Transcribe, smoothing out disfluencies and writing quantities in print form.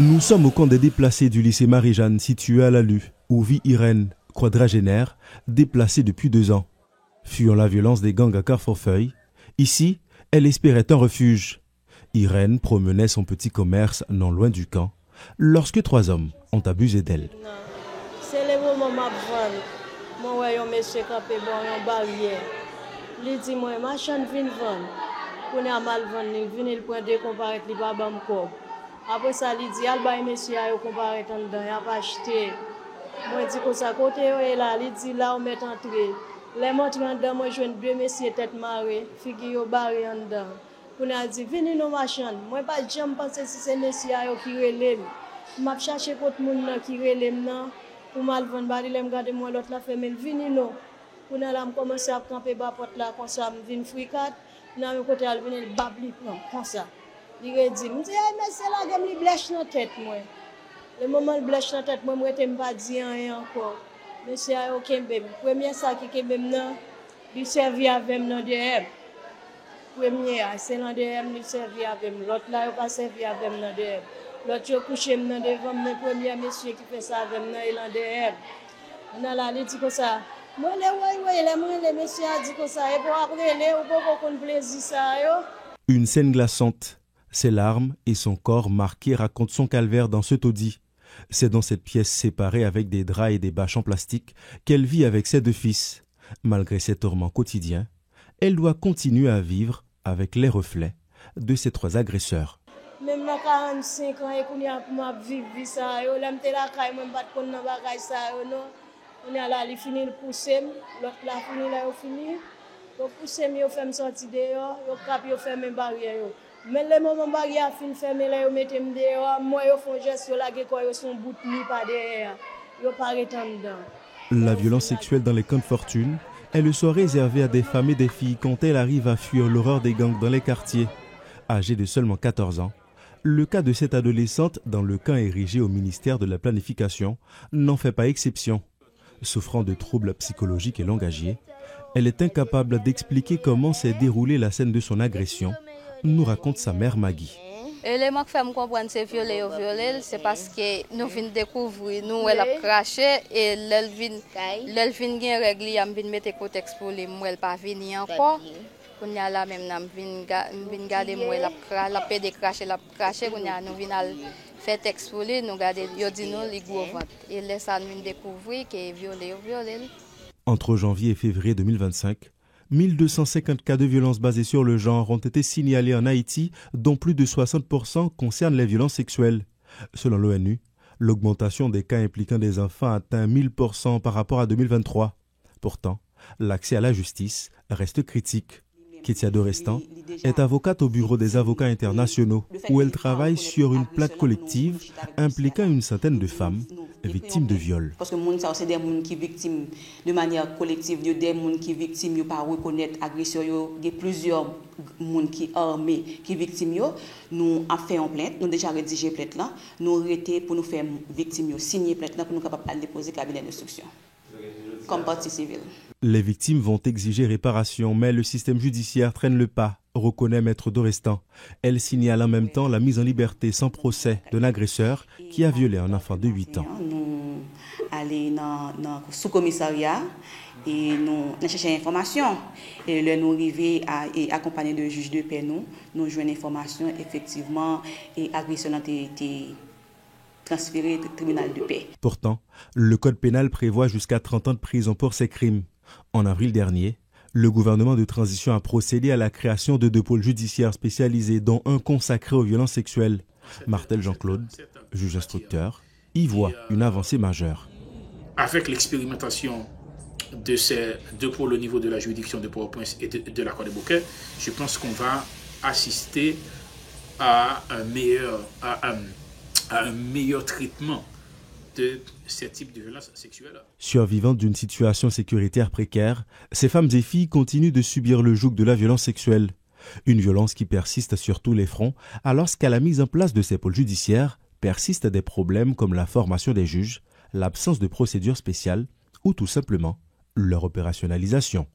Nous sommes au camp des déplacés du lycée Marie-Jeanne situé à Lalu, où vit Irène, quadragénaire, déplacée depuis 2 ans. Fuyant la violence des gangs à Carrefourfeuille, ici, elle espérait un refuge. Irène promenait son petit commerce non loin du camp, lorsque 3 hommes ont abusé d'elle. C'est le moment où je vois un monsieur campé dans une barrière. Il dit, moi, ma chaîne vient vendre. Quand on a mal vendu, il vient le point de comparaître, il va me corps. Après ça, il dit, il va monsieur à comparaître en dedans, il a pas acheté. Moi, je dis que ça, côté là, il dit, là, on met entrée. Les montres en dedans, moi, je vois 2 messieurs tête marée, figure barré en dedans. On a dit, venez nos machines. Moi, pas jamais penser si c'est messieurs qui relèvent. Je cherche contre les gens qui relèvent. Pour mal vendre, je regarde moi l'autre la fait, mais venez nous. On a commencé à camper bas porte là, comme ça, je viens fricat. Dans le côté, je viens babli, comme ça. Il dit, mais c'est là que je blèche dans la tête. Le moment où je blèche dans la tête, je ne peux pas dire rien encore. Mais c'est aucun bébé. Le premier sac qui est bébé, il servait avec moi dans DM. Le premier, c'est dans DM, il servait avec moi. L'autre là, il n'a pas servi avec moi dans DM. L'autre, il a couché devant le premier monsieur qui fait ça avec moi, il est dans DM. On a là, il dit comme ça. Moi, les messieurs ont dit comme ça. Et pour après, il faut qu'on plaisir ça. Une scène glaçante. Ses larmes et son corps marqué racontent son calvaire dans ce taudis. C'est dans cette pièce séparée avec des draps et des bâches en plastique qu'elle vit avec ses 2 fils. Malgré ses tourments quotidiens, elle doit continuer à vivre avec les reflets de ses 3 agresseurs. Même à 45 ans, je vis ça. Je suis là, je ne sais pas on est là, il finit le pousser, l'autre là finit là, il finit. Donc pousser, il fait me sortir dehors, il fait mes barrières. Mais le moment où barrière fin fermé là, il met me dehors, moi je fais geste là que quoi ils sont bout ni pas derrière. Ils pas dedans. La violence sexuelle dans les camps de fortune, elle soit réservée à des femmes et des filles quand elles arrivent à fuir l'horreur des gangs dans les quartiers. Âgée de seulement 14 ans, le cas de cette adolescente dans le camp érigé au ministère de la Planification n'en fait pas exception. Souffrant de troubles psychologiques et langagiers, elle est incapable d'expliquer comment s'est déroulée la scène de son agression, nous raconte sa mère Maggie. L'élément qui fait me comprendre c'est violé, c'est parce que nous venons découvrir, nous elle a craché et l'elvin vient régler, elle vient mettre contexte pour les moi elle pas venir encore. Qu'on y a là même nam vinn garder moi la pédé cracher la cracher qu'on y a nous vinn faire texte pour lui nous garder yo dit nous les gros ventre et laisse ça nous découvrir que violé. Entre janvier et février 2025, 1250 cas de violences basées sur le genre ont été signalés en Haïti, dont plus de 60% concernent les violences sexuelles. Selon l'ONU, l'augmentation des cas impliquant des enfants atteint 1000% par rapport à 2023. Pourtant, l'accès à la justice reste critique. Kétia Dorestan est avocate au bureau des avocats internationaux où elle travaille sur une plainte collective impliquant une centaine de femmes victimes de viol. Parce que les gens c'est des gens qui sont victimes de manière collective, des gens qui sont victimes de pas reconnaître l'agression, il y a plusieurs gens qui sont armés qui sont victimes. Nous avons fait une plainte, nous avons déjà rédigé la plainte là, nous avons arrêté pour nous faire victimes, signer la plainte là pour nous capables de déposer le cabinet d'instruction comme partie civile. Les victimes vont exiger réparation, mais le système judiciaire traîne le pas, reconnaît Maître Dorestan. Elle signale en même temps la mise en liberté sans procès d'un agresseur qui a violé un enfant de 8 ans. Nous allons dans le sous-commissariat et nous cherchons l'information. Et là, nous arrivons à accompagner le juge de paix. Nous jouons l'information, effectivement, et l'agression a été transférée au tribunal de paix. Pourtant, le code pénal prévoit jusqu'à 30 ans de prison pour ces crimes. En avril dernier, le gouvernement de transition a procédé à la création de 2 pôles judiciaires spécialisés, dont un consacré aux violences sexuelles. Martel Jean-Claude, juge instructeur, y voit une avancée majeure. Avec l'expérimentation de ces 2 pôles au niveau de la juridiction de Port-au-Prince et de l'accord de Beaucaire, je pense qu'on va assister à un meilleur traitement de ce type de violence sexuelle. Survivantes d'une situation sécuritaire précaire, ces femmes et filles continuent de subir le joug de la violence sexuelle. Une violence qui persiste sur tous les fronts, alors qu'à la mise en place de ces pôles judiciaires persistent des problèmes comme la formation des juges, l'absence de procédures spéciales ou tout simplement leur opérationnalisation.